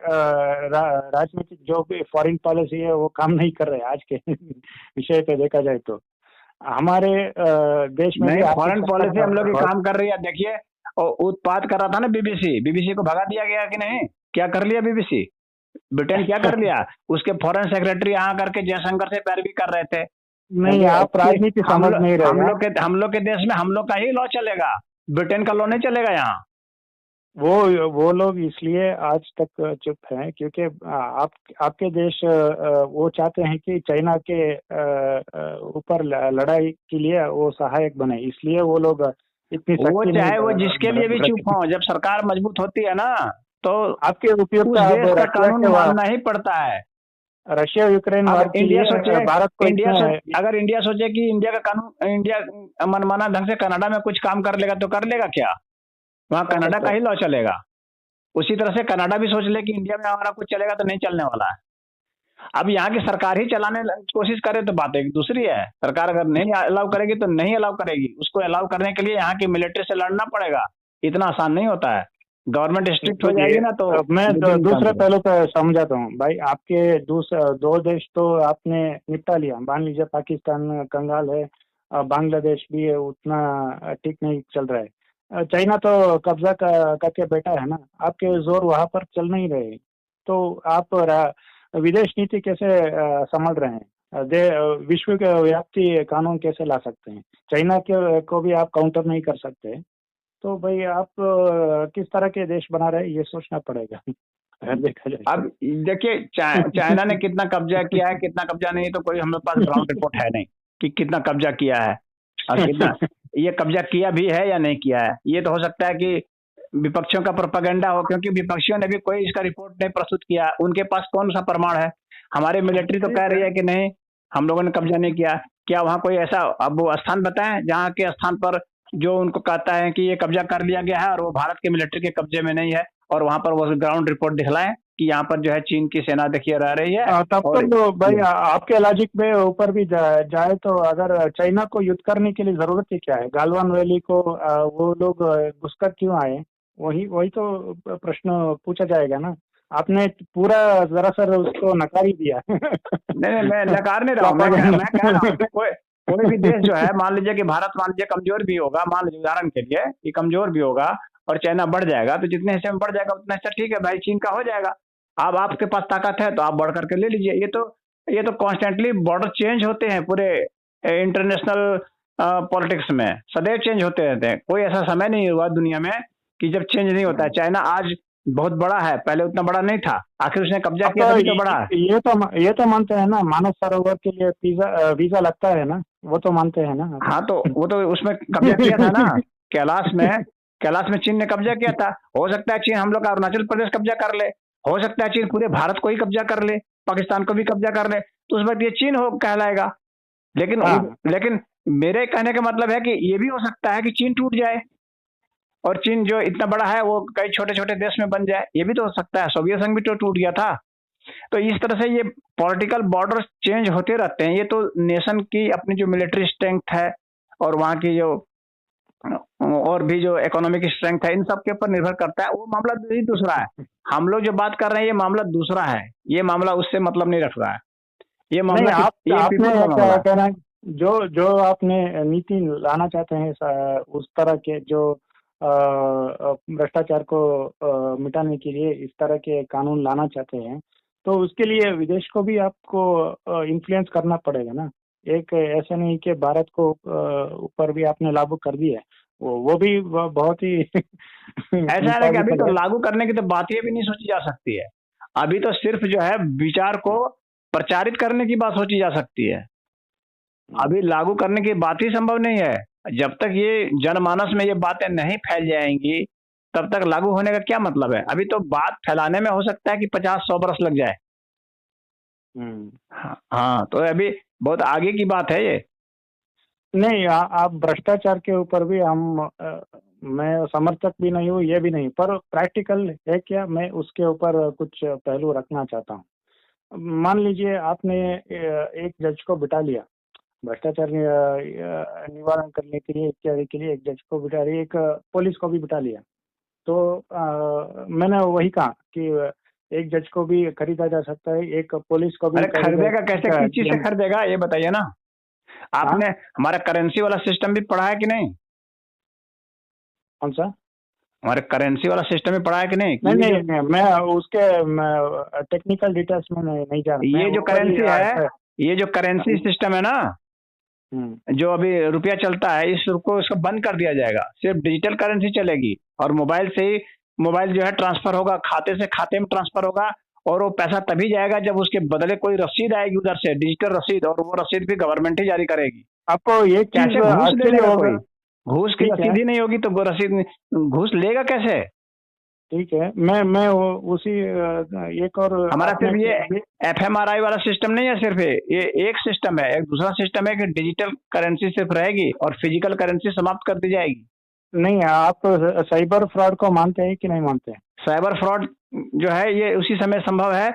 राजनीतिक जो भी फॉरेन पॉलिसी है वो काम नहीं कर रहे आज के विषय पे देखा जाए तो। हमारे देश में भी नहीं, आर्थिक फॉरेन पॉलिसी हम लोग की बहुत। काम कर रही है। देखिए, उत्पात कर रहा था ना बीबीसी, बीबीसी को भगा दिया गया कि नहीं? क्या कर लिया बीबीसी? ब्रिटेन क्या कर लिया? उसके फॉरेन सेक्रेटरी यहाँ करके जयशंकर से पैरवी कर रहे थे। नहीं, आप राजनीति समझ नहीं रहे हम हैं। लोग के देश में हम लोग का ही लॉ चलेगा, ब्रिटेन का लॉ नहीं चलेगा यहाँ। वो लोग इसलिए आज तक चुप हैं क्योंकि आप आपके देश वो चाहते हैं कि चाइना के ऊपर लड़ाई के लिए वो सहायक बने, इसलिए वो लोग इतनी वो सख्ती चाहे वो नहीं जिसके लिए भी चुप हो, जब सरकार मजबूत होती है ना तो आपके उस उपयुक्तता देश का रशिया कानून के मानना ही पड़ता है। रशिया यूक्रेन वार अब के लिए भारत को अगर इंडिया सोचे कि इंडिया का कानून, इंडिया मनमाना ढंग से कनाडा में कुछ काम कर लेगा तो कर लेगा क्या? वहाँ कनाडा का ही लॉ चलेगा। उसी तरह से कनाडा भी सोच ले कि इंडिया में हमारा कुछ चलेगा तो नहीं चलने वाला है। अब यहाँ की सरकार ही चलाने की कोशिश करे तो बात एक दूसरी है। सरकार अगर नहीं अलाउ करेगी तो नहीं अलाउ करेगी। उसको अलाउ करने के लिए यहाँ की मिलिट्री से लड़ना पड़ेगा। इतना आसान नहीं होता है। गवर्नमेंट स्ट्रिक्ट हो जाएगी ना तो मैं दूसरे पहलू पे समझाता हूँ भाई। आपके दो देश तो आपने निपटा लिया, मान लीजिए पाकिस्तान कंगाल है, बांग्लादेश भी है, उतना ठीक नहीं चल रहा है। चाइना तो कब्जा करके बैठा है ना, आपके जोर वहां पर चल नहीं रहे, तो आप विदेश नीति कैसे संभाल रहे हैं? विश्व के व्याप्ति कानून कैसे ला सकते हैं? चाइना के को भी आप काउंटर नहीं कर सकते, तो भाई आप किस तरह के देश बना रहे हैं ये सोचना पड़ेगा। देखा जाए अब देखिए, चाइना ने कितना कब्जा किया है, कितना कब्जा नहीं, तो कोई हमारे पास ग्राउंड रिपोर्ट है नहीं कि कितना कब्जा किया है और कितना ये कब्जा किया भी है या नहीं किया है। ये तो हो सकता है कि विपक्षियों का प्रोपेगेंडा हो, क्योंकि विपक्षियों ने भी कोई इसका रिपोर्ट नहीं प्रस्तुत किया। उनके पास कौन सा प्रमाण है? हमारी मिलिट्री तो कह रही है कि नहीं, हम लोगों ने कब्जा नहीं किया। क्या वहाँ कोई ऐसा अब वो स्थान बताएं जहाँ के स्थान पर जो उनको कहता है कि ये कब्जा कर लिया गया है और वो भारत के मिलिट्री के कब्जे में नहीं है, और वहां पर वो ग्राउंड रिपोर्ट दिखलाएं कि यहाँ पर जो है चीन की सेना देखिए रह रही है। तब तो भाई आपके लॉजिक में ऊपर भी जाए तो अगर चाइना को युद्ध करने के लिए जरूरत ही क्या है? गालवान वैली को वो लोग घुसकर क्यों आए? वही वही तो प्रश्न पूछा जाएगा ना। आपने पूरा जरा सर उसको नकार ही दिया। नहीं, मैं नकार नहीं रहा हूँ। मैं कह रहा हूँ कोई भी देश जो है, मान लीजिए कि भारत मान लीजिए कमजोर भी होगा, मान लीजिए उदाहरण के लिए ये कमजोर भी होगा और चाइना बढ़ जाएगा, तो जितने हिस्से में बढ़ जाएगा उतना हिस्सा ठीक है भाई, चीन का हो जाएगा। अब आपके पास ताकत है तो आप बढ़ करके ले लीजिए। ये तो कॉन्स्टेंटली बॉर्डर चेंज होते हैं पूरे इंटरनेशनल पॉलिटिक्स में, सदैव चेंज होते रहते हैं। कोई ऐसा समय नहीं हुआ दुनिया में कि जब चेंज नहीं होता है। चाइना आज बहुत बड़ा है, पहले उतना बड़ा नहीं था, आखिर उसने कब्जा किया तभी तो बड़ा है। ये तो मानते हैं ना, मानस सरोवर के लिए वीजा लगता है ना, वो तो मानते हैं ना। हाँ, तो वो तो उसमें कब्जा किया था ना। कैलाश में चीन ने कब्जा किया था। हो सकता है चीन हम लोग का अरुणाचल प्रदेश कब्जा कर ले, हो सकता है चीन पूरे भारत को ही कब्जा कर ले, पाकिस्तान को भी कब्जा कर ले, तो उस वक्त ये चीन हो कहलाएगा। लेकिन मेरे कहने का मतलब है कि ये भी हो सकता है कि चीन टूट जाए और चीन जो इतना बड़ा है वो कई छोटे छोटे देश में बन जाए, ये भी तो हो सकता है। सोवियत संघ भी तो टूट गया था। तो इस तरह से ये पॉलिटिकल बॉर्डर चेंज होते रहते हैं। ये तो नेशन की अपनी जो मिलिट्री स्ट्रेंथ है और वहाँ की जो और भी जो इकोनॉमिक स्ट्रेंथ है, इन सब के ऊपर निर्भर करता है। वो मामला ही दूसरा है। हम लोग जो बात कर रहे हैं ये मामला दूसरा है। ये मामला उससे मतलब नहीं रख रहा है। ये मामला आपने क्या कहना है, जो आपने नीति लाना चाहते हैं उस तरह के जो भ्रष्टाचार को मिटाने के लिए इस तरह के कानून लाना चाहते हैं, तो उसके लिए विदेश को भी आपको इन्फ्लुएंस करना पड़ेगा ना। एक ऐसा नहीं कि भारत को ऊपर भी आपने लागू कर दिया, वो भी बहुत ही ऐसा है कि अभी तो लागू करने की तो बात ही भी नहीं सोची जा सकती है। अभी तो सिर्फ जो है विचार को प्रचारित करने की बात सोची जा सकती है। अभी लागू करने की बात ही संभव नहीं है। जब तक ये जनमानस में ये बातें नहीं फैल जाएंगी तब तक लागू होने का क्या मतलब है? अभी तो बात फैलाने में हो सकता है कि 50-100 बरस लग जाए। हाँ, तो अभी बहुत आगे की बात है ये। नहीं, आप भ्रष्टाचार के ऊपर भी मैं समर्थक भी नहीं हूँ, ये भी नहीं, पर प्रैक्टिकल है क्या, मैं उसके ऊपर कुछ पहलू रखना चाहता हूँ। मान लीजिए आपने एक जज को बिठा लिया भ्रष्टाचार निवारण करने के लिए, इत्यादि के लिए एक जज को बिठा लिया, एक पुलिस को भी बिठा लिया, तो मैंने वही कहा कि एक जज को भी खरीदा जा सकता है, एक पुलिस को भी अरे खरीदेगा कैसे, किस चीज से खरीदा। खरीदेगा ये बताइए ना। हाँ, आपने हमारा करेंसी वाला सिस्टम भी पढ़ा है कि नहीं? कौन सा? हमारे करेंसी वाला सिस्टम भी पढ़ा है कि नहीं, नहीं कि ये नहीं जो नहीं, मैं उसके टेक्निकल डिटेल्स में नहीं जान, मैं ये जो ऊपर ही करेंसी है, ये जो करेंसी सिस्टम है ना, हम्म, जो अभी रुपया चलता है, इसको इसको बंद कर दिया जाएगा, सिर्फ डिजिटल करेंसी चलेगी। और मोबाइल से ही, मोबाइल जो है ट्रांसफर होगा, खाते से खाते में ट्रांसफर होगा। और वो पैसा तभी जाएगा जब उसके बदले कोई रसीद आएगी उधर से, डिजिटल रसीद, और वो रसीद भी गवर्नमेंट ही जारी करेगी। आपको एक चीज कैसे घूस ले आश्चर्य लेगा होगा। कोई? घूस की ठीक है, रसीद ही नहीं होगी तो वो रसीद घूस लेगा कैसे? ठीक है, मैं उसी एक और हमारा आपने सिर्फ ये एफएमआरआई वाला सिस्टम नहीं है, सिर्फ ये एक सिस्टम है। एक दूसरा सिस्टम है कि डिजिटल करेंसी सिर्फ रहेगी और फिजिकल करेंसी समाप्त कर दी जाएगी। नहीं, आप साइबर फ्रॉड को मानते हैं कि नहीं मानते हैं? साइबर फ्रॉड जो है ये उसी समय संभव है।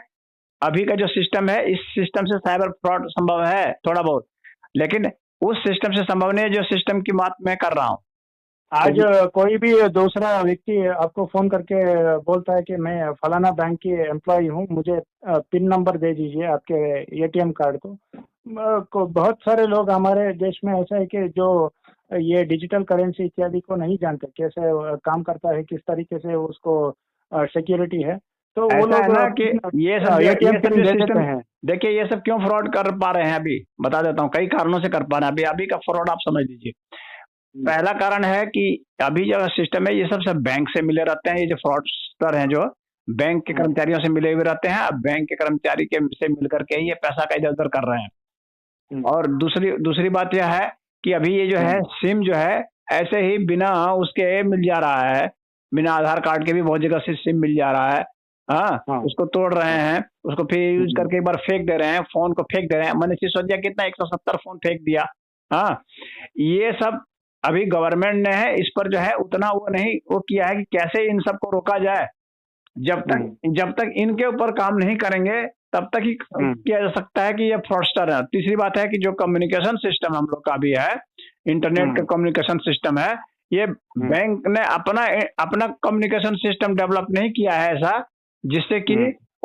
अभी का जो सिस्टम है, इस सिस्टम से साइबर फ्रॉड संभव है थोड़ा बहुत, लेकिन उस सिस्टम से संभव नहीं है जो सिस्टम की बात मैं कर रहा हूँ। आज तो कोई भी दूसरा व्यक्ति आपको फोन करके बोलता है कि मैं फलाना बैंक की एम्प्लॉय हूँ, मुझे पिन नंबर दे दीजिए आपके एटीएम कार्ड को बहुत सारे लोग हमारे देश में ऐसा है कि जो ये डिजिटल करेंसी इत्यादि को नहीं जानते कैसे काम करता है, किस तरीके से उसको सिक्योरिटी है, तो वो ऐसा है लोग ना कि एटीएम ये सब पिन जो दे देते सिस्टम, हैं। देखिए ये सब क्यों फ्रॉड कर पा रहे हैं, अभी बता देता हूँ कई कारणों से कर पा रहे हैं। अभी अभी का फ्रॉड आप समझ लीजिए। पहला कारण है कि अभी जो सिस्टम है ये सब बैंक से मिले रहते हैं। ये जो फ्रॉडस्टर हैं जो बैंक के कर्मचारियों से मिले हुए रहते हैं, अब बैंक के कर्मचारी के से मिलकर के ये पैसा का इधर उधर कर रहे हैं। और दूसरी दूसरी बात यह है कि अभी ये जो है सिम जो है ऐसे ही बिना उसके मिल जा रहा है, बिना आधार कार्ड के भी बहुत जगह से सिम मिल जा रहा है। हाँ, हाँ, उसको तोड़ रहे हैं, उसको फिर यूज करके एक बार फेंक दे रहे हैं, फोन को फेंक दे रहे हैं। मैंने सोचा कितना 170 फोन फेंक दिया। हाँ, ये सब अभी गवर्नमेंट ने है इस पर जो है उतना वो नहीं वो किया है कि कैसे इन सबको रोका जाए। जब तक इनके ऊपर काम नहीं करेंगे तब तक ही किया जा सकता है कि ये फ्रॉडस्टर है। तीसरी बात है कि जो कम्युनिकेशन सिस्टम हम लोग का भी है, इंटरनेट का कम्युनिकेशन सिस्टम है, ये बैंक ने अपना अपना कम्युनिकेशन सिस्टम डेवलप नहीं किया है ऐसा जिससे कि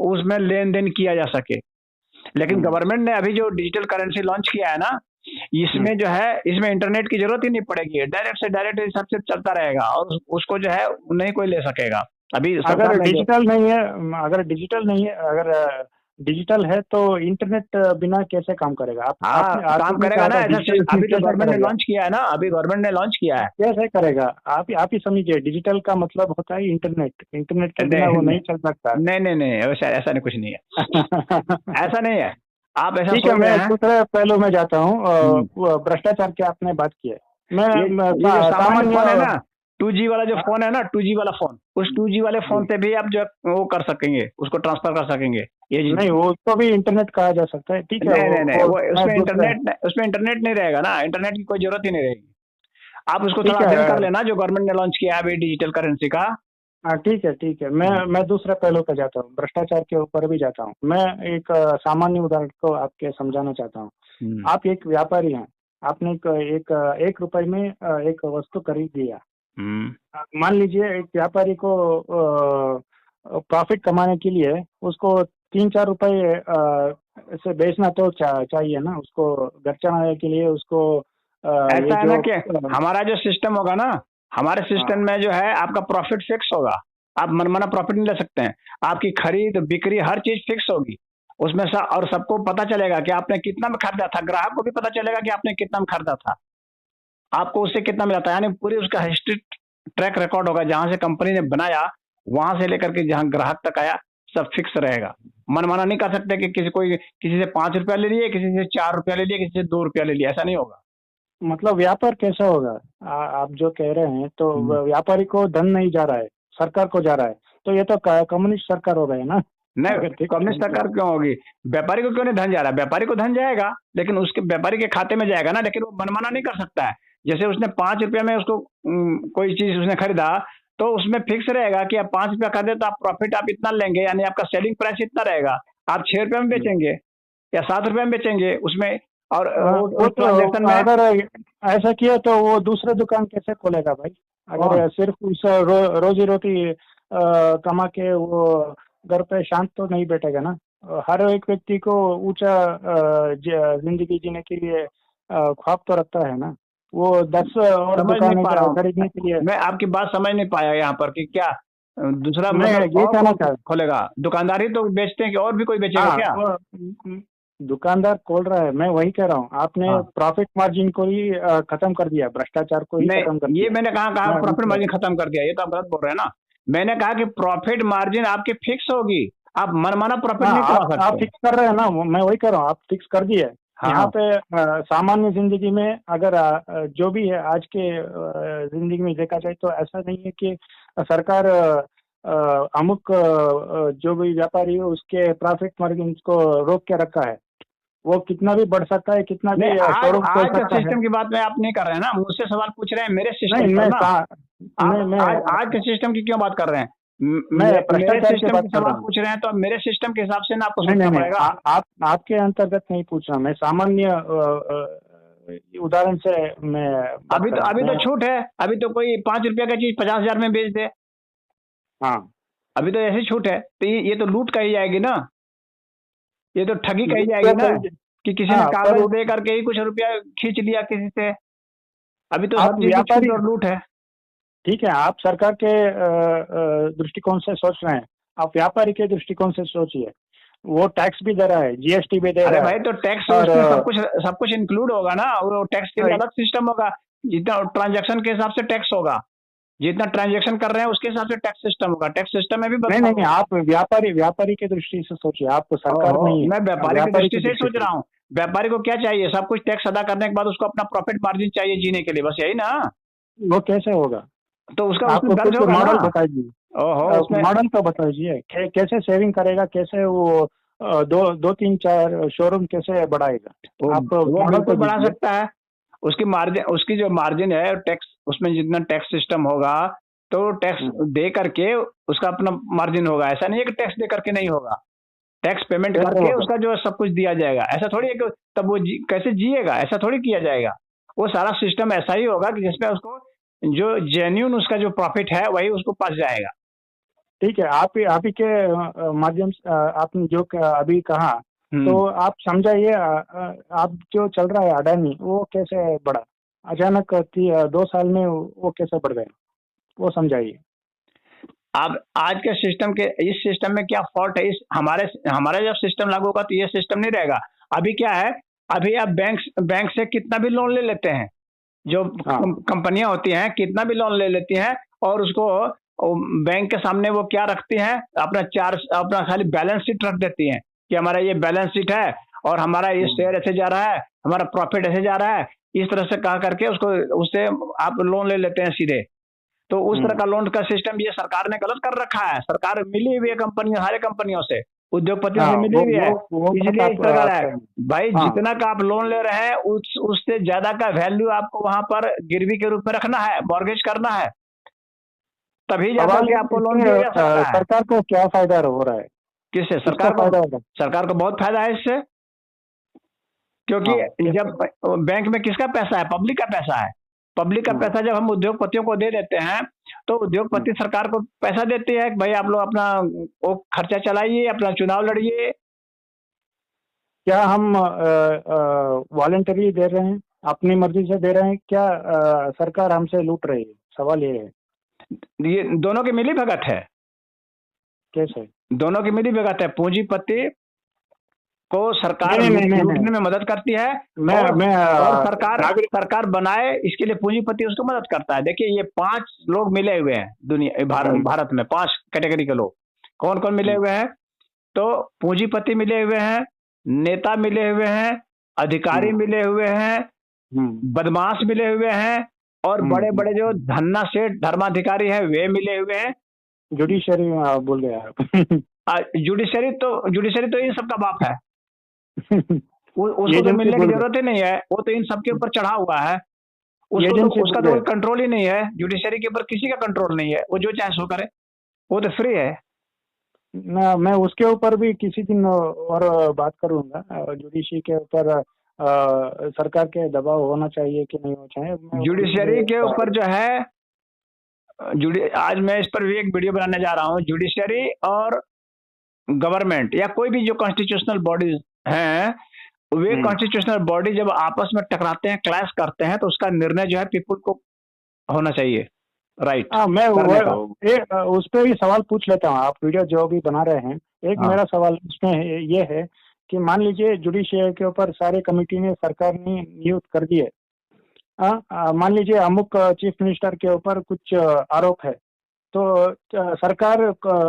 उसमें लेन देन किया जा सके। लेकिन गवर्नमेंट ने अभी जो डिजिटल करेंसी लॉन्च किया है ना, इसमें जो है इसमें इंटरनेट की जरूरत ही नहीं पड़ेगी, डायरेक्ट से डायरेक्ट सबसे चलता रहेगा और उसको जो है नहीं कोई ले सकेगा। अभी अगर सरकार ने डिजिटल नहीं है, अगर डिजिटल नहीं है, अगर डिजिटल है तो इंटरनेट बिना कैसे काम करेगा? हाँ काम आपने करेगा कहा ना था ऐसा। डिजिटल अभी तो कैसे गवर्नमेंट ने करेगा? लॉन्च किया है ना, अभी गवर्नमेंट ने लॉन्च किया है। कैसे करेगा? आप ही समझिए, डिजिटल का मतलब होता है इंटरनेट, इंटरनेट के बिना वो नहीं नहीं चल सकता। नहीं नहीं नहीं, ऐसा ऐसा नहीं, कुछ नहीं है, ऐसा नहीं है। आप ऐसा ठीक है, सोच मैं रहे हैं। दूसरे पहलू में जाता हूँ। वो भ्रष्टाचार की आपने बात की है। ये जो सामान्य फोन है ना, सामान्य 2G वाला जो फोन है ना, 2G वाला फोन, उस 2G वाले फोन से भी आप जो वो कर सकेंगे, उसको ट्रांसफर कर सकेंगे। ये नहीं, वो उसको भी इंटरनेट कहा जा सकता है, ठीक है। नहीं नहीं नहीं, वो मैं दूसरा, उसमें इंटरनेट नहीं रहेगा ना, इंटरनेट की कोई जरूरत ही नहीं रहेगी। आप उसको ठीक थोड़ा है। अध्ययन कर लेना जो गवर्नमेंट ने लॉन्च किया है अभी डिजिटल करेंसी का। हाँ, ठीक है, ठीक है, मैं दूसरे पहलू पे जाता हूँ, भ्रष्टाचार के ऊपर भी जाता हूँ। मैं एक सामान्य उदाहरण को आपके समझाना चाहता हूँ। आप एक व्यापारी हैं, आपने एक रुपए में एक वस्तु खरीद लिया। मान लीजिए एक व्यापारी को प्रॉफिट कमाने के लिए उसको 3-4 रुपए से बेचना तो चाहिए ना, उसको घर चलाने के लिए उसको ये ऐसा है ना जो कि हमारा जो सिस्टम होगा ना, हमारे सिस्टम में जो है आपका प्रॉफिट फिक्स होगा। आप मनमाना प्रॉफिट नहीं ले सकते हैं। आपकी खरीद बिक्री हर चीज फिक्स होगी उसमें और सबको पता चलेगा कि आपने कितना में खरीदा था। ग्राहक को भी पता चलेगा कि आपने कितना में खरीदा था, आपको उससे कितना मिला था, यानी पूरी उसका हिस्ट्री ट्रैक रिकॉर्ड होगा। जहां से कंपनी ने बनाया वहां से लेकर के जहां ग्राहक तक आया सब फिक्स रहेगा। मनमाना नहीं कर सकते कि किसी से 5 रुपया ले लिए, किसी से 4 रुपया ले लिया, किसी से 2 रुपया ले लिया, ऐसा नहीं होगा। मतलब व्यापार कैसा होगा? आप जो कह रहे हैं तो व्यापारी को धन नहीं जा रहा है, सरकार को जा रहा है, तो ये तो कम्युनिस्ट सरकार हो गई ना। नहीं, कम्युनिस्ट सरकार क्यों होगी? व्यापारी को क्यों नहीं धन जा रहा है? व्यापारी को धन जाएगा, लेकिन उसके व्यापारी के खाते में जाएगा ना, लेकिन वो मनमाना नहीं कर सकता है। जैसे उसने 5 रुपया में उसको कोई चीज उसने खरीदा तो उसमें फिक्स रहेगा कि आप 5 रुपया खरीदे तो आप प्रॉफिट आप इतना लेंगे, यानी आपका सेलिंग प्राइस इतना रहेगा। आप 6 रुपया में बेचेंगे या 7 रुपया में बेचेंगे उसमें, और वो तो ट्रांजेक्शन में अगर ऐसा किया तो वो दूसरे दुकान कैसे खोलेगा भाई? अगर सिर्फ उस रोजी रोटी कमा के वो घर पे शांत तो नहीं बैठेगा ना। हर एक व्यक्ति को ऊंचा जिंदगी जीने के लिए ख्वाब तो रखता है ना। वो 10 और समझ नहीं दुकानें पा रहा हूँ खरीदने के लिए। मैं, आपकी बात समझ नहीं पाया यहाँ पर कि क्या दूसरा मैं मतलब ये और कहना कौन चाह खोलेगा? दुकानदारी तो बेचते हैं कि और भी कोई बेचेगा हाँ, क्या? वो दुकानदार खोल रहा है, मैं वही कह रहा हूँ। आपने हाँ, प्रॉफिट मार्जिन को ही खत्म कर दिया, भ्रष्टाचार को ही खत्म कर नहीं ये दिया। मैंने कहा कहा मैं वही प्रॉफिट कह रहा मार्जिन खत्म कर दिया, ये तो आप गलत बोल रहे हैं ना। मैंने कहा कि प्रॉफिट मार्जिन आपकी फिक्स होगी, आप मनमाना हूँ। प्रॉफिट हाँ, नहीं कमा आप सकते। फिक्स कर रहे हैं ना, मैं वही कह रहा हूँ, आप फिक्स कर दिए। यहाँ हाँ, पे सामान्य जिंदगी में अगर जो भी है आज के जिंदगी में देखा जाए तो ऐसा नहीं है कि सरकार अमुक जो भी व्यापारी है उसके प्रॉफिट मार्जिन को रोक के रखा है। वो कितना भी बढ़ सकता है, कितना नहीं भी आज शोरूम खोल आज का सकता है। सिस्टम की बात में आप नहीं कर रहे हैं ना, मुझसे सवाल पूछ रहे हैं मेरे सिस्टम नहीं, पर ना। आप मैं आज आज के सिस्टम की क्यों बात कर रहे हैं? मैं मेरे भ्रष्टाचार की सिस्टम बात की कर सवाल रहा हूँ। पूछ रहे हैं तो अब मेरे सिस्टम के हिसाब से ना आपको नहीं नहीं सोचना नहीं, पड़ेगा। आप आपके अंतर्गत नहीं पूछ रहा, मैं सामान्य उदाहरण से मैं बात कर रहा हूँ अभी तो मैं। छूट है, अभी तो कोई 5 रुपया का चीज 50,000 में बेच दे, हाँ, अभी तो ऐसी छूट है, तो ये तो लूट कही जाएगी ना, ये तो ठगी कही दूसरा जाएगी ना, कहीं। कि किसी ने हाँ, पर कागज दे करके ही कुछ रुपया खींच लिया किसी से। अभी तो आप हर चीज की छूट व्यापारी, और लूट है। ठीक है, आप सरकार के दृष्टिकोण से सोच रहे हैं, आप व्यापारी के दृष्टिकोण से सोचिए। वो टैक्स भी दे रहा है, जीएसटी भी दे अरे रहा है। भाई तो टैक्स और उसमें सब कुछ इंक्लूड होगा ना, वो टैक्स के लिए अलग सिस्टम होगा, जितना ट्रांजैक्शन के हिसाब से टैक्स होगा, जितना ट्रांजैक्शन कर रहे हैं उसके हिसाब से टैक्स सिस्टम होगा, टैक्स सिस्टम में भी नहीं बदलाव नहीं नहीं, होगा। आप व्यापारी व्यापारी की दृष्टि से सोचिए, आप सरकार ओहो, नहीं है, मैं आप व्यापारी की व्यापारी दृष्टि की से ही दृष्टि सोच से। रहा हूँ। व्यापारी को क्या चाहिए? सब कुछ टैक्स अदा करने के बाद उसको अपना प्रॉफिट मार्जिन चाहिए जीने के लिए, बस यही ना। वो कैसे होगा? तो उसका उसमें आप दर्ज कुछ होगा ना। मॉडल बताइए। ओहो, उसमें मॉडल तो बताइए, कैसे सेविंग करेगा, कैसे वो दो दो तीन चार शोरूम कैसे बढ़ाएगा? आप वो मॉडल तो बिल्कुल बढ़ा दीजिए। सकता है। उसकी मार्जिन, उसकी जो मार्जिन है टैक्स, उसमें जितना टैक्स सिस्टम होगा तो टैक्स हम्म, दे करके उसका अपना मार्जिन होगा। ऐसा नहीं है कि टैक्स दे करके नहीं होगा, टैक्स पेमेंट कैसे करके होगा? उसका जो है सब कुछ दिया जाएगा। ऐसा थोड़ी है कि तब वो कैसे जिएगा, ऐसा थोड़ी किया जाएगा। वो सारा सिस्टम ऐसा ही होगा कि जिसमें उसको जो जेन्यून उसका जो प्रॉफिट है वही उसको पास जाएगा। ठीक है, आप ही के माध्यम से आपने जो अभी कहा, तो हम्म आप समझाइए। आप जो चल रहा है अडानी, वो कैसे बढ़ा अचानक 2 साल में, वो कैसे बढ़ गया, वो समझाइए। अब आज के सिस्टम के, इस सिस्टम में क्या फॉल्ट है? इस हमारे हमारा जब सिस्टम लागू होगा तो ये सिस्टम नहीं रहेगा। अभी क्या है, अभी आप बैंक से कितना भी लोन ले लेते हैं, जो हाँ। कंपनियां होती हैं कितना भी लोन ले लेती हैं, और उसको बैंक के सामने वो क्या रखती हैं, अपना खाली बैलेंस शीट रख देती हैं कि हमारा ये बैलेंस शीट है और हमारा ये हम्म, शेयर ऐसे जा रहा है, हमारा प्रॉफिट ऐसे जा रहा है। इस तरह से कहा करके उसको, उससे आप लोन ले लेते हैं सीधे। तो उस तरह हम्म। का लोन का सिस्टम ये सरकार ने गलत कर रखा है। सरकार मिली हुई है कंपनियों, सारे कंपनियों से, उद्योगपतियों हाँ, से मिली हुई है, वो बात इसलिए इस आप तरह का है। सही। भाई हाँ, जितना का आप लोन ले रहे हैं उससे ज्यादा का वैल्यू आपको वहां पर गिरवी के रूप में रखना है, मॉर्गेज करना है, तभी जाकर सवाल के ये आपको लोन इससे दिया जा सकता है। सरकार को क्या फायदा हो रहा है? किससे? किसको फायदा होगा? सरकार को बहुत फायदा है इससे, क्योंकि हाँ, कैसे? जब बैंक में किसका पैसा है? पब्लिक का पैसा है। पब्लिक का हम्म, पैसा जब हम उद्योगपतियों को दे देते हैं तो हम्म। उद्योगपति सरकार को पैसा देती है कि भाई आप लोग अपना वो खर्चा चलाइए, अपना चुनाव लड़िए। क्या हम वॉलेंटरी दे रहे हैं, अपनी मर्जी से दे रहे हैं, क्या सरकार हमसे लूट रही है? सवाल ये है। ये दोनों की मिली भगत है, कैसे? दोनों की मिली भगत है। पूंजीपति को नहीं सरकार नहीं नहीं नहीं लूटने नहीं, में मदद करती है, और मैं सरकार नागरिक। सरकार बनाए इसके लिए पूंजीपति उसको मदद करता है। देखिए ये 5 लोग मिले हुए हैं दुनिया, हम्म, भारत में 5 कैटेगरी के लोग। कौन कौन मिले हम्म, हुए हैं? तो पूंजीपति मिले हुए हैं, नेता मिले हुए हैं, अधिकारी हम्म, मिले हुए हैं, हम्म, बदमाश मिले हुए हैं, और हम्म, बड़े बड़े जो धन्ना सेठ धर्माधिकारी हैं वे मिले हुए हैं। जुडिशरी में आप भूल गए आप। जुडिशरी तो इन सबका बाप है। उसको तो एजेंसी मिलने की भूल जरूरत ही नहीं है, वो तो इन सबके ऊपर चढ़ा हुआ है। गए, उसको तो एजेंसी उसका भूल तो गए। कोई कंट्रोल ही नहीं है, जुडिशरी के ऊपर किसी का कंट्रोल नहीं है, वो जो चाहे सो करे, वो तो फ्री है। ना, मैं उसके ऊपर भी किसी दिन और बात करूंगा। जुडिशरी के ऊपर सरकार के दबाव होना चाहिए कि नहीं होना चाहिए, मैं उसके जुडिशरी लिए के ऊपर जो है, जुडी आज मैं इस पर भी एक वीडियो बनाने जा रहा हूँ, जुडिशरी और गवर्नमेंट या कोई भी जो कॉन्स्टिट्यूशनल बॉडीज हैं, वे कॉन्स्टिट्यूशनल बॉडी जब आपस में टकराते हैं, क्लैश करते हैं, तो उसका निर्णय जो है पीपुल को होना चाहिए, राइट। मैं उस पर भी सवाल पूछ लेता हूँ, आप वीडियो जो भी बना रहे हैं, एक मेरा सवाल उसमें ये है कि मान लीजिए जुडिशियल के ऊपर सारे कमेटी ने, सरकार ने नियुक्त कर दिए, मान लीजिए अमुक चीफ मिनिस्टर के ऊपर कुछ आरोप है, तो सरकार,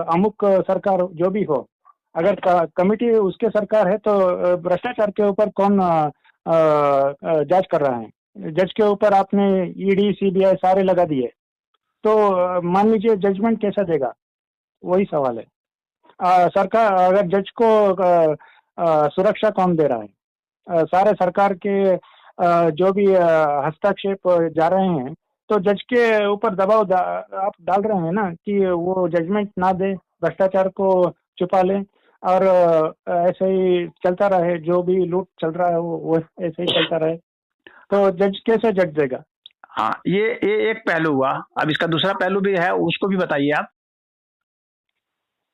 अमुक सरकार जो भी हो, अगर कमेटी उसके सरकार है, तो भ्रष्टाचार के ऊपर कौन जांच कर रहा है? जज के ऊपर आपने ईडी सीबीआई सारे लगा दिए, तो मान लीजिए जजमेंट कैसा देगा? वही सवाल है। सरकार, अगर जज को सुरक्षा कौन दे रहा है? सारे सरकार के जो भी हस्तक्षेप जा रहे हैं, तो जज के ऊपर दबाव आप डाल रहे हैं ना कि वो जजमेंट ना दे, भ्रष्टाचार को छुपा ले, और ऐसे ही चलता रहे, जो भी लूट चल रहा है वो ऐसे ही चलता रहे, तो जज कैसे जज देगा? हाँ, ये एक पहलू हुआ। अब इसका दूसरा पहलू भी है, उसको भी बताइए आप।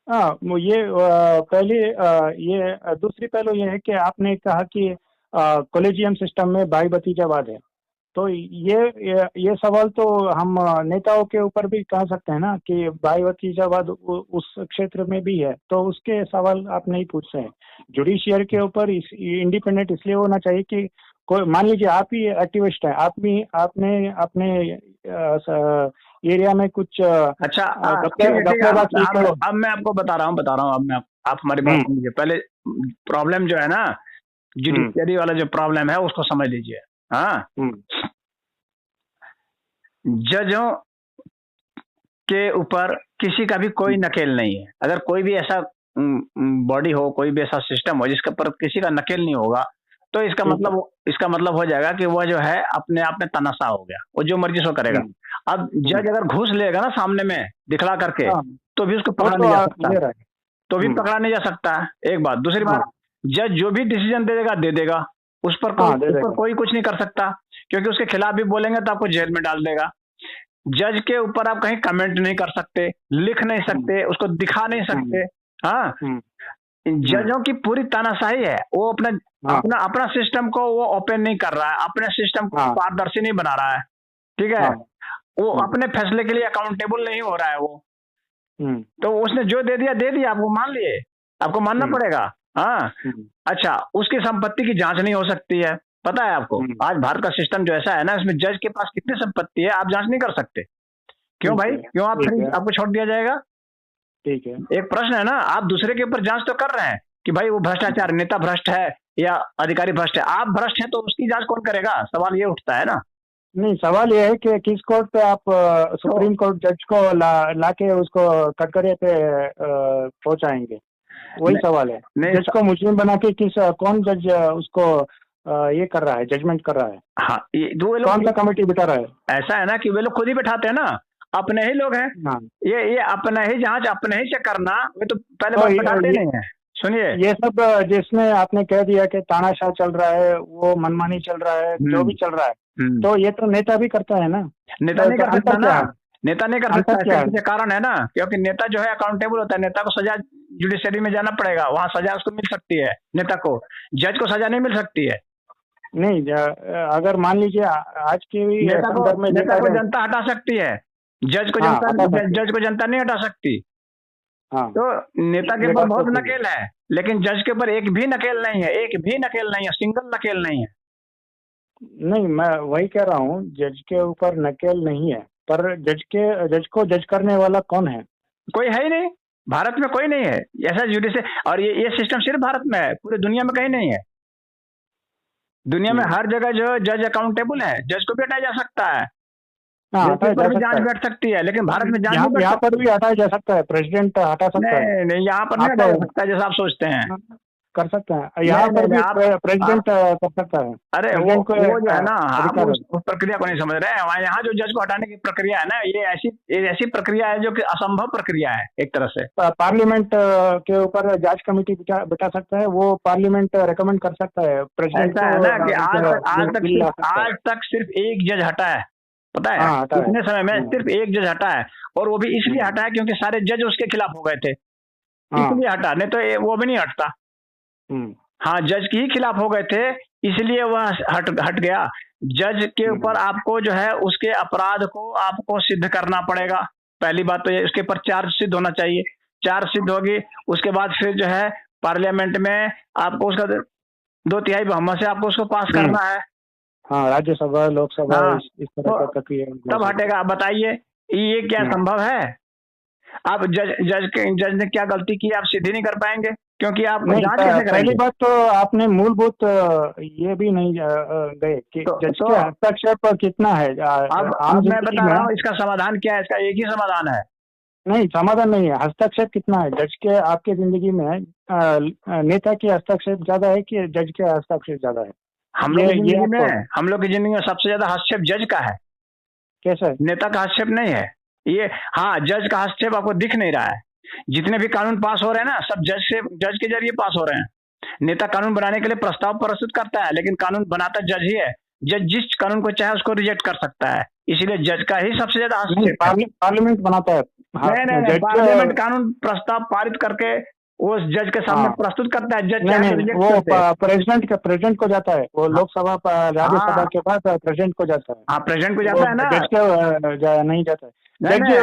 ये पहले ये दूसरी पहलू ये है कि आपने कहा कि कॉलेजियम सिस्टम में भाई भतीजावाद है, तो ये सवाल तो हम नेताओं के ऊपर भी कह सकते हैं ना कि भाई भतीजावाद उस क्षेत्र में भी है, तो उसके सवाल आप नहीं पूछ रहे हैं। जुडिशियल के ऊपर इंडिपेंडेंट इसलिए होना चाहिए कि कोई, मान लीजिए आप ही एक्टिविस्ट हैं, आपने अपने एरिया में कुछ अच्छा, अब मैं आपको बता रहा हूँ, अब मैं आप हमारी बात समझिए। पहले प्रॉब्लम जो है ना, जुडिशियरी वाला जो प्रॉब्लम है उसको समझ लीजिए। हाँ, जजों के ऊपर किसी का भी कोई नकेल नहीं है। अगर कोई भी ऐसा बॉडी हो, कोई भी ऐसा सिस्टम हो जिसके ऊपर किसी का नकेल नहीं होगा, तो इसका मतलब हो जाएगा कि वह जो है अपने आप में तनाशा हो गया, वो जो मर्जी सो करेगा। अब जज अगर घूस लेगा ना सामने में दिखला करके, तो भी उसको पकड़ा नहीं जा सकता, तो भी पकड़ा नहीं जा सकता। एक बात। दूसरी बात, जज जो भी डिसीजन दे देगा, उस पर कोई कुछ नहीं कर सकता, क्योंकि उसके खिलाफ भी बोलेंगे तो आपको जेल में डाल देगा। जज के ऊपर आप कहीं कमेंट नहीं कर सकते, लिख नहीं सकते, उसको दिखा नहीं सकते। हाँ, जजों की पूरी तानाशाही है। वो अपना सिस्टम को वो ओपन नहीं कर रहा है, अपने सिस्टम को पारदर्शी नहीं बना रहा है, ठीक है। वो अपने फैसले के लिए अकाउंटेबल नहीं हो रहा है वो। तो उसने जो दे दिया, आपको मान लिए, आपको मानना पड़ेगा। हाँ, अच्छा, उसकी संपत्ति की जांच नहीं हो सकती है। पता है आपको, आज भारत का सिस्टम जो ऐसा है ना, इसमें जज के पास कितनी संपत्ति है आप जांच नहीं कर सकते। क्यों भाई? क्यों आपको छोड़ दिया जाएगा? ठीक है, एक प्रश्न है ना, आप दूसरे के ऊपर जांच तो कर रहे हैं कि भाई वो भ्रष्टाचार, नेता भ्रष्ट है या अधिकारी भ्रष्ट है। आप भ्रष्ट हैं तो उसकी जांच कौन करेगा? सवाल ये उठता है ना। नहीं, सवाल ये है कि किस कोर्ट पे आप सुप्रीम कोर्ट जज को लाके उसको कटघरे पे पहुंचाएंगे? वही सवाल है। जज को मुजरिम बना के कौन जज उसको ये कर रहा है, जजमेंट कर रहा है? हाँ, कौन सा कमेटी बिठा रहा है? ऐसा है ना कि वे लोग खुद ही बैठाते हैं ना, अपने ही लोग हैं। हाँ, ये अपना ही जांच, अपने ही चेक करना, वे तो पहले बात बताते नहीं है। सुनिए, ये सब जिसमें आपने कह दिया कि तानाशाह चल रहा है, वो मनमानी चल रहा है, जो भी चल रहा है, तो ये तो नेता भी करता है ना। नेता नहीं कर सकता ना, नेता नहीं कर सकता। कारण है ना, क्योंकि नेता जो है अकाउंटेबल होता है। नेता को सजा जुडिशरी में जाना पड़ेगा, वहां सजा उसको मिल सकती है, नेता को। जज को सजा नहीं मिल सकती है। नहीं, अगर मान लीजिए आज के नेता को जनता हटा सकती है, जज को जनता नहीं हटा सकती। हाँ। तो नेता के ऊपर बहुत नकेल है, लेकिन जज के ऊपर एक भी नकेल नहीं है, एक भी नकेल नहीं है, सिंगल नकेल नहीं है। नहीं, मैं वही कह रहा हूँ, जज के ऊपर नकेल नहीं है, पर जज को जज करने वाला कौन है? कोई है ही नहीं, भारत में कोई नहीं है ऐसा जुडिशरी। और ये सिस्टम सिर्फ भारत में है, पूरी दुनिया में कहीं नहीं है। दुनिया में हर जगह जो जज अकाउंटेबल है, जज को भी हटाया जा सकता है, जांच बैठ सकती है, लेकिन भारत में जांच यहाँ पर भी हटाया जा सकता है, प्रेसिडेंट हटा सकता है। नहीं, यहाँ पर नहीं हटाया जा सकता जैसा आप सोचते हैं। कर सकते हैं, यहाँ पर भी प्रेसिडेंट कर सकता है। अरे वो जो है ना, आप उस प्रक्रिया को नहीं समझ रहे हैं। यहाँ जो जज को हटाने की प्रक्रिया है ना, ये ऐसी प्रक्रिया है जो कि असंभव प्रक्रिया है एक तरह से। पार्लियामेंट के ऊपर जांच कमेटी बिठा सकता है, वो पार्लियामेंट रेकमेंड कर सकता है प्रेसिडेंट को। है ना कि आज तक सिर्फ एक जज हटा है, पता है? इतने समय में सिर्फ एक जज हटा है, और वो भी इसलिए हटा है क्योंकि सारे जज उसके खिलाफ हो गए थे। हाँ। इसलिए हटा, नहीं तो वो भी नहीं हटता। हाँ, जज के ही खिलाफ हो गए थे, इसलिए वह हट गया। जज के ऊपर आपको जो है उसके अपराध को आपको सिद्ध करना पड़ेगा। पहली बात तो ये, उसके ऊपर चार्ज सिद्ध होना चाहिए। चार्ज सिद्ध होगी, उसके बाद फिर जो है पार्लियामेंट में आपको उसका 2/3 बहुमत से आपको उसको पास करना है। हाँ, राज्यसभा, लोकसभा, हाँ, इस तरह का प्रक्रिया। तब हटेगा। आप बताइए, ये क्या संभव है? आप जज ने क्या गलती की, आप सिद्ध नहीं कर पाएंगे, क्योंकि आप जांच कैसे करेंगे? पहली बात तो आपने मूलभूत ये भी नहीं गए कि जज के हस्तक्षेप कितना है। अब मैं बता रहा हूँ इसका समाधान क्या है। इसका एक ही समाधान है। नहीं, समाधान नहीं है, हस्तक्षेप कितना है जज के आपके जिंदगी में। नेता की हस्तक्षेप ज्यादा है कि जज के हस्तक्षेप ज्यादा है? हम लोग की जिंदगी में सबसे ज्यादा हस्तक्षेप जज का है। कैसा है? नेता का हस्तक्षेप नहीं है ये। हाँ, जज का हस्तक्षेप आपको दिख नहीं रहा है। जितने भी कानून पास हो रहे हैं ना, सब जज के जरिए पास हो रहे हैं। नेता कानून बनाने के लिए प्रस्ताव प्रस्तुत करता है, लेकिन कानून बनाता जज ही है। जज जिस कानून को चाहे उसको रिजेक्ट कर सकता है, इसीलिए जज का ही सबसे ज्यादा हस्तक्षेप। पार्लियामेंट बनाता है। नहीं, पार्लियामेंट कानून प्रस्ताव पारित करके वो जज के सामने प्रस्तुत करता है। जज वो प्रेसिडेंट को जाता है। वो लोकसभा राज्यसभा के बाद प्रेसिडेंट को जाता है। हाँ, प्रेसिडेंट को जाता है ना, जज के नहीं जाता है।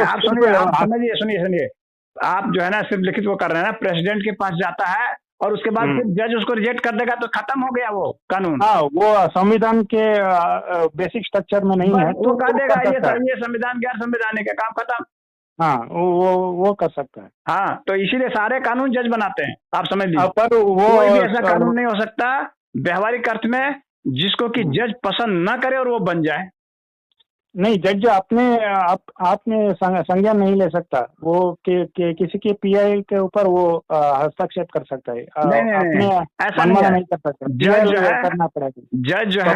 आप सुनिए, आप जो है ना सिर्फ लिखित वो कर रहे हैं ना, प्रेसिडेंट के पास जाता है और उसके बाद फिर जज उसको रिजेक्ट कर देगा तो खत्म हो गया वो कानून। हाँ, वो संविधान के बेसिक स्ट्रक्चर में नहीं है तो कह देगा ये संविधान गैर संवैधानिक है, काम खत्म। हाँ, वो कर सकता है। हाँ, तो इसीलिए सारे कानून जज बनाते हैं, आप समझ लीजिए। पर वो कोई भी ऐसा कानून नहीं हो सकता व्यवहारिक अर्थ में जिसको कि जज पसंद ना करे और वो बन जाए। नहीं, जज आपने संज्ञान नहीं ले सकता। वो किसी के पीआई के ऊपर वो हस्तक्षेप कर सकता है। नहीं, ऐसा नहीं कर सकता। जज है, करना पड़ेगा। जज जो है,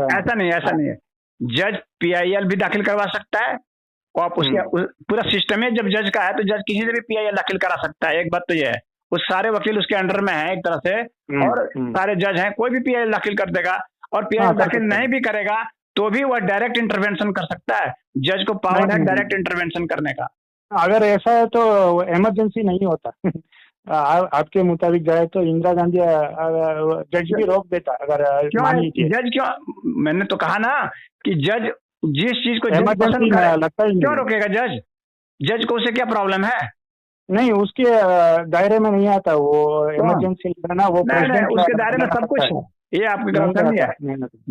ऐसा नहीं है। जज पीआईएल भी दाखिल करवा सकता है और आप उसके पूरा सिस्टम है। जब जज का है तो जज किसी से भी पीआईएल दाखिल करा सकता है। एक बात तो ये है, उस सारे वकील उसके अंडर में है एक तरह से, और सारे जज हैं, कोई भी पीआईएल दाखिल कर देगा। और पीआईएल दाखिल नहीं भी करेगा तो भी वह डायरेक्ट इंटरवेंशन कर सकता है। जज को पावर है डायरेक्ट इंटरवेंशन करने का। अगर ऐसा है तो इमरजेंसी नहीं होता। आपके मुताबिक जाए तो इंदिरा गांधी जज भी रोक देता। अगर जज क्यों, मैंने तो कहा ना कि जज जिस चीज को इमरजेंसी लगता ही क्यों रोकेगा जज? जज को उसे क्या प्रॉब्लम है? नहीं, उसके दायरे में नहीं आता वो इमरजेंसी ना। वो उसके दायरे में सब कुछ है। ये आपकी गलती है।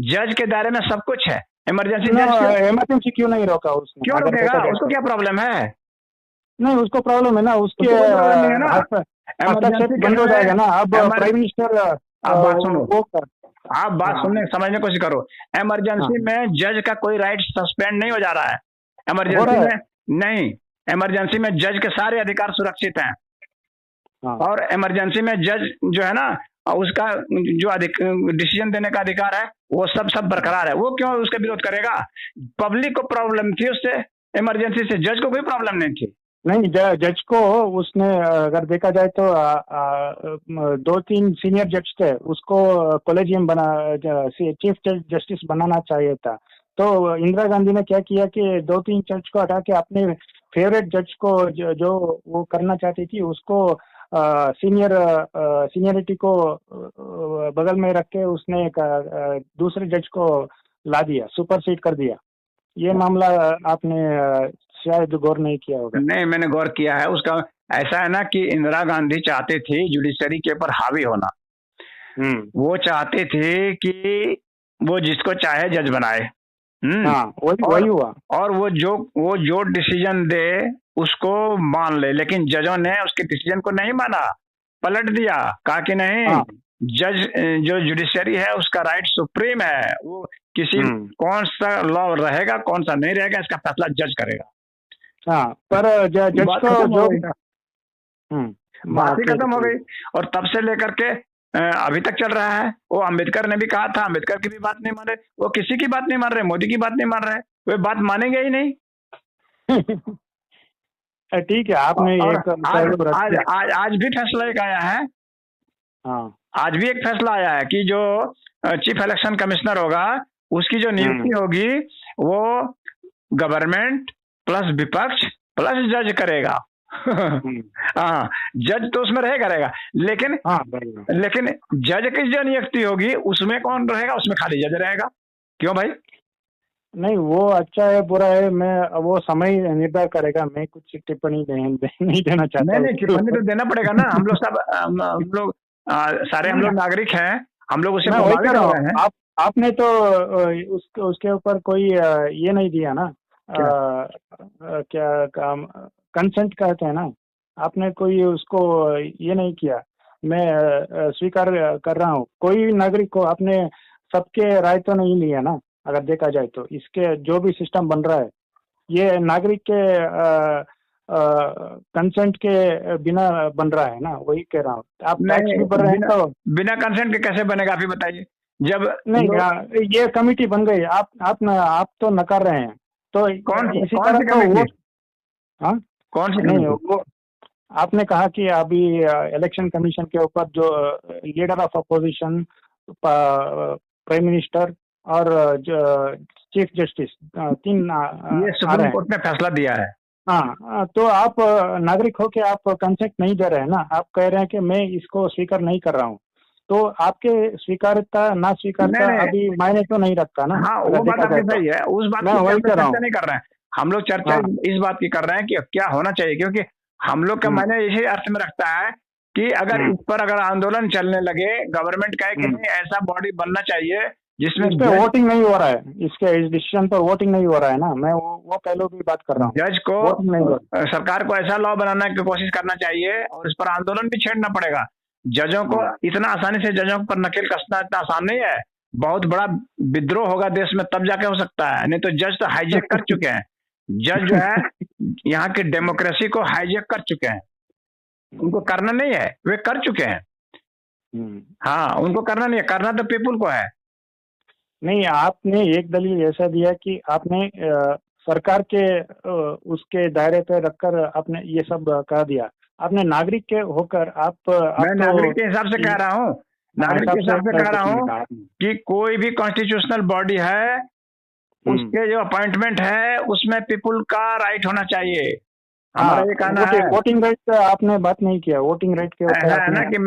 जज के दायरे में सब कुछ है। इमरजेंसी क्यों नहीं रोका उसने? क्यों रोकेगा? उसको क्या प्रॉब्लम है? नहीं, उसको प्रॉब्लम है ना, उसके हस्तक्षेप बंद हो जाएगा ना। अब प्राइम मिनिस्टर आप बात सुनने समझने की कोशिश करो। इमरजेंसी में जज का कोई राइट सस्पेंड नहीं हो जा रहा है। इमरजेंसी में नहीं, इमरजेंसी में जज के सारे अधिकार सुरक्षित हैं। और इमरजेंसी में जज जो है ना, उसका जो डिसीजन देने का अधिकार है वो सब बरकरार है। वो क्यों उसका विरोध करेगा? पब्लिक को प्रॉब्लम थी उससे, इमरजेंसी से। जज को कोई प्रॉब्लम नहीं थी। नहीं, जज को उसने अगर देखा जाए तो 2-3 सीनियर जज थे, उसको कॉलेजियम चीफ जस्टिस बनाना चाहिए था। तो इंदिरा गांधी ने क्या किया कि 2-3 जज को हटा के अपने फेवरेट जज को जो वो करना चाहती थी उसको सीनियरिटी को बगल में रख के उसने एक दूसरे जज को ला दिया, सुपरसीड कर दिया। ये मामला आपने शायद गौर नहीं किया होगा। नहीं, मैंने गौर किया है। उसका ऐसा है ना कि इंदिरा गांधी चाहते थे जुडिशरी के ऊपर हावी होना। वो चाहते थे कि वो जिसको चाहे जज बनाए। वही हुआ। और वो जो डिसीजन दे उसको मान ले, लेकिन जजों ने उसके डिसीजन को नहीं माना, पलट दिया। कहा कि नहीं, जज जो जुडिशरी है उसका राइट सुप्रीम है। वो किसी कौन सा लॉ रहेगा कौन सा नहीं रहेगा इसका फैसला जज करेगा। पर जज को जो बात ही खत्म हो गई। और तब से लेकर के अभी तक चल रहा है। वो अम्बेडकर ने भी कहा था, अम्बेडकर की भी बात नहीं मान रहे, वो किसी की बात नहीं मान रहे, मोदी की बात नहीं मान रहे, वे बात मानेंगे ही नहीं। ठीक है, आपने आज भी फैसला एक आया है। आज भी एक फैसला आया है कि जो चीफ इलेक्शन कमिश्नर होगा उसकी जो नियुक्ति होगी वो गवर्नमेंट प्लस विपक्ष प्लस जज करेगा। हम्म, हाँ, जज तो उसमें रहेगा, लेकिन हाँ बराबर। लेकिन जज की जो नियुक्ति होगी उसमें कौन रहेगा? उसमें खाली जज रहेगा। क्यों भाई? नहीं वो अच्छा है बुरा है, मैं वो समय निर्धार करेगा, मैं कुछ टिप्पणी नहीं देना चाहता नहीं नहीं, उसके टिप्पणी ऊपर। तो देना पड़ेगा ना। हम लोग सब हम लोग सारे हम नहीं, लोग नागरिक हैं, हम लोग उससे मैं वही कह प्रभावित रहा हो हूँ, रहे हैं। आपने तो उसके ऊपर कोई ये नहीं दिया ना, क्या? क्या काम, कंसेंट कहते हैं ना, आपने कोई उसको ये नहीं किया। मैं स्वीकार कर रहा हूँ, कोई भी नागरिक को आपने सबके राय तो नहीं लिया ना। अगर देखा जाए तो इसके जो भी सिस्टम बन रहा है, ये नागरिक के कंसेंट के बिना बन रहा है ना, वही कह रहा हूँ। आप टैक्स नहीं, भी भर रहे हैं बिना तो। बिना कंसेंट के कैसे बनेगा, आप ही बताइए। जब नहीं लोग, ये कमिटी बन गई, आप तो नकार रहे हैं, तो इसी कौन तरह सी तो कमेटी? वोट। हाँ, कौन सी नहीं कमेटी? वो आपने कहा कि अभी इलेक्शन कमीशन के ऊपर जो leader of opposition, prime minister और चीफ जस्टिस, तीन ये आ सुप्रीम रहे हैं। कोर्ट ने फैसला दिया है। हाँ तो आप नागरिक हो के आप कंसेंट नहीं दे रहे हैं ना, आप कह रहे हैं कि मैं इसको स्वीकार नहीं कर रहा हूँ। तो आपके स्वीकारता ना नहीं स्वीकारता नहीं, अभी मायने तो नहीं रखता ना, हाँ अगर वो बात देखा आपकी जाए तो। सही है, उस बात मैं की वही हम लोग कह रहा चर्चा हूँ। नहीं कर रहे हैं। हम लोग चर्चा हाँ। इस बात की कर रहे हैं कि क्या होना चाहिए, क्योंकि हम लोग का हम्म, मायने इसी अर्थ में रखता है कि अगर हम्म, इस पर अगर आंदोलन चलने लगे, गवर्नमेंट कहे कि हम्म। नहीं ऐसा बॉडी बनना चाहिए जिसमें इस पे जज वोटिंग नहीं हो रहा है, इसके इस डिसीजन पर वोटिंग नहीं हो रहा है ना, मैं वो पहले भी बात कर रहा हूँ। जज को वोटिंग नहीं हो रहा। सरकार को ऐसा लॉ बनाने की कोशिश करना चाहिए और इस पर आंदोलन भी छेड़ना पड़ेगा। जजों को हम्म, इतना आसानी से जजों पर नकेल कसना इतना आसान नहीं है। बहुत बड़ा विद्रोह होगा देश में तब जाके हो सकता है, नहीं तो जज तो हाईजैक कर चुके हैं। जज जो है यहाँ की डेमोक्रेसी को हाईजैक कर चुके हैं। उनको करना नहीं है, वे कर चुके हैं। हम्म। हाँ, उनको करना नहीं है, करना तो पीपुल को है। नहीं, आपने एक दलील ऐसा दिया कि आपने सरकार के उसके दायरे पे रखकर आपने ये सब कह दिया। आपने नागरिक के होकर आप मैं तो नागरिक के हिसाब से कह रहा हूँ, नागरिक के हिसाब से हिसाब से कह रहा कुछ नहीं हूँ कहा आपने। कि कोई भी कॉन्स्टिट्यूशनल बॉडी है, हम्म। उसके जो अपॉइंटमेंट है उसमें पीपुल का राइट होना चाहिए। हमारा हाँ, ये कहना है। वोटिंग राइट पे आपने बात नहीं किया, वोटिंग राइट के ऊपर है आपने। ना कि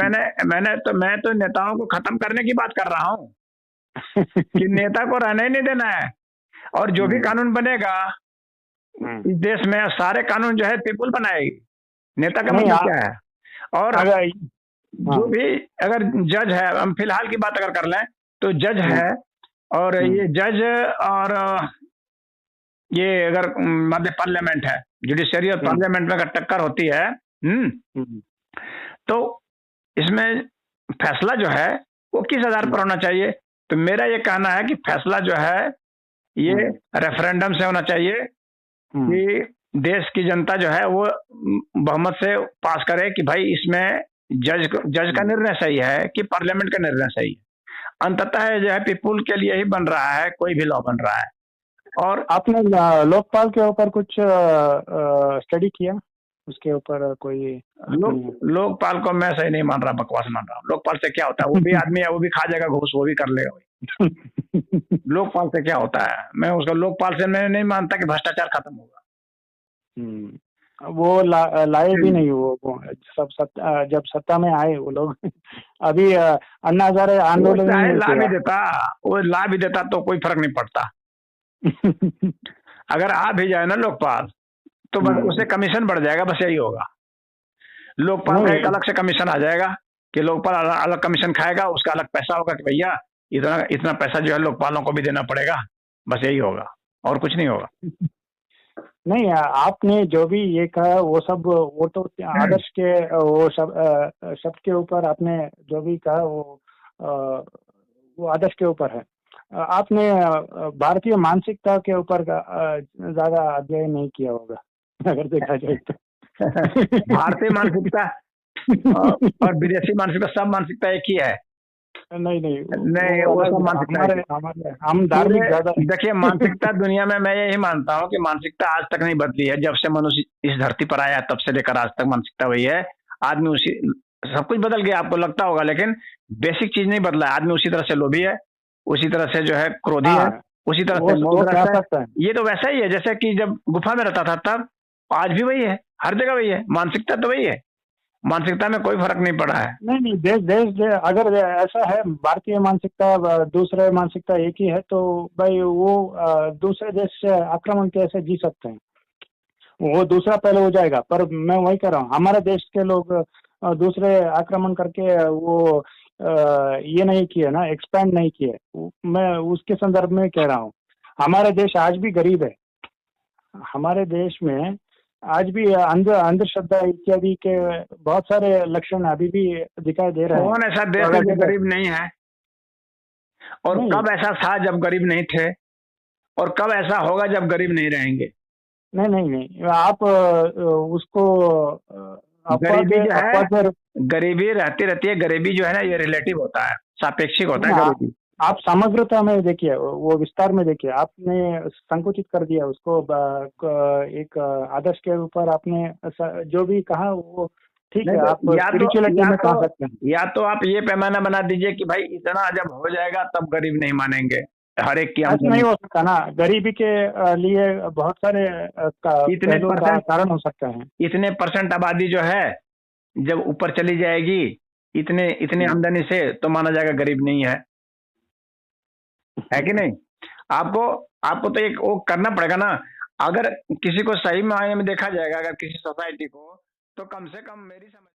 मैं तो नेताओं को खत्म करने की बात कर रहा हूँ कि नेता को रहने ही नहीं देना है। और जो भी हम्म, कानून बनेगा हम्म। इस देश में, सारे कानून जो है पीपुल बनाएगी। नेता का नहीं मतलब क्या है? और अगर। हाँ। जो भी अगर जज है, हम फिलहाल की बात अगर कर लें तो जज हम्म, है, और हम्म, ये जज और ये अगर मध्य पार्लियामेंट है, जुडिशरी और हम्म, पार्लियामेंट में अगर टक्कर होती है, हम्म, तो इसमें फैसला जो है वो किस आधार पर हम्म, होना चाहिए? तो मेरा ये कहना है कि फैसला जो है ये हम्म, रेफरेंडम से होना चाहिए हम्म, कि देश की जनता जो है वो बहुमत से पास करे कि भाई इसमें जज का हम्म। निर्णय सही है कि पार्लियामेंट का निर्णय सही है। अंततः जो है पीपुल के लिए ही बन रहा है, कोई भी लॉ बन रहा है। और आपने लोकपाल के ऊपर कुछ स्टडी किया, उसके ऊपर कोई आपने। लोकपाल को मैं सही नहीं मान रहा, बकवास मान रहा हूँ। लोकपाल से क्या होता है? वो भी आदमी है, वो भी खा जाएगा घूस, वो भी कर लेगा वही। लोकपाल से क्या होता है? मैं उसको लोकपाल से मैं नहीं मानता कि भ्रष्टाचार खत्म होगा। वो लाए भी नहीं, वो सब जब सत्ता में आए वो लोग। अभी अन्ना हजारे वो आंदोलन ही चाहे नहीं ला भी किया। देता, वो ला भी देता तो कोई फर्क नहीं पड़ता। अगर आ भी जाए ना लोकपाल, तो बस हम्म, उससे कमीशन बढ़ जाएगा, बस यही होगा। लोकपाल का एक नहीं अलग से कमीशन आ जाएगा कि लोकपाल अलग कमीशन खाएगा, उसका अलग पैसा होगा कि भैया इतना इतना पैसा जो है लोकपालों को भी देना पड़ेगा। बस यही होगा और कुछ नहीं होगा। नहीं, आपने जो भी ये कहा वो सब, वो तो आदर्श के वो सब शब्द के ऊपर आपने जो भी कहा वो आदर्श के ऊपर है। आपने भारतीय मानसिकता के ऊपर ज्यादा अध्ययन नहीं किया होगा, अगर देखा जाए तो। भारतीय मानसिकता और विदेशी मानसिकता, सब मानसिकता एक ही है। नहीं नहीं, नहीं, वो वो सब अलग, मानसिकता एक हमारे ही। हमारे हम पूरे धार्मिक ज्यादा है। देखिए, मानसिकता दुनिया में मैं यही मानता हूँ कि मानसिकता आज तक नहीं बदली है। जब से मनुष्य इस धरती पर आया तब से लेकर आज तक मानसिकता वही है। आदमी उसी, सब कुछ बदल गया आपको लगता होगा, लेकिन बेसिक चीज नहीं बदला है। आदमी उसी तरह से लोभी है, उसी तरह से जो है क्रोधी है, हाँ, उसी तरह से वो मौज कह रखता है। सकता है। ये तो वैसा ही है जैसे कि जब गुफा में रहता था तब, आज भी वही है। हर जगह वही है, मानसिकता तो वही है, मानसिकता में कोई फर्क नहीं पड़ा है। नहीं नहीं, अगर ऐसा है, भारतीय मानसिकता दूसरे मानसिकता एक ही है, तो भाई वो दूसरे देश से आक्रमण कैसे जी सकते हैं? वो दूसरा पहले हो जाएगा। पर मैं वही कह रहा हूँ, हमारे देश के लोग दूसरे आक्रमण करके वो ये नहीं किए ना, एक्सपेंड नहीं किए। मैं उसके संदर्भ में कह रहा हूँ, हमारे देश आज भी गरीब है। हमारे देश में आज भी अंधश्रद्धा इत्यादि के बहुत सारे लक्षण अभी भी दिखाई दे रहे हैं। कौन ऐसा देश है जो गरीब नहीं है? और नहीं कब ऐसा था जब गरीब नहीं थे? और कब ऐसा होगा जब गरीब नहीं रहेंगे? नहीं नहीं नहीं, आप उसको गरीबी जो है, गरीबी रहती रहती है। गरीबी जो है ना, ये रिलेटिव होता है, सापेक्षिक होता है गरीबी। आप समग्रता में देखिए, वो विस्तार में देखिए। आपने संकुचित कर दिया उसको एक आदर्श के ऊपर। आपने जो भी कहा वो ठीक है, आप स्पिरिचुअलिटी में कह सकते हैं। या तो आप ये पैमाना बना दीजिए कि भाई इतना जब हो जाएगा तब गरीब नहीं मानेंगे, हर एक की ऐसा नहीं हो सकता ना। गरीबी के लिए बहुत सारे कारण हो सकता है। इतने % आबादी जो है जब ऊपर चली जाएगी इतने इतने आमदनी से, तो माना जाएगा गरीब नहीं है कि नहीं? आपको तो एक वो करना पड़ेगा ना। अगर किसी को सही मायने में देखा जाएगा, अगर किसी सोसाइटी को, तो कम से कम मेरी समझ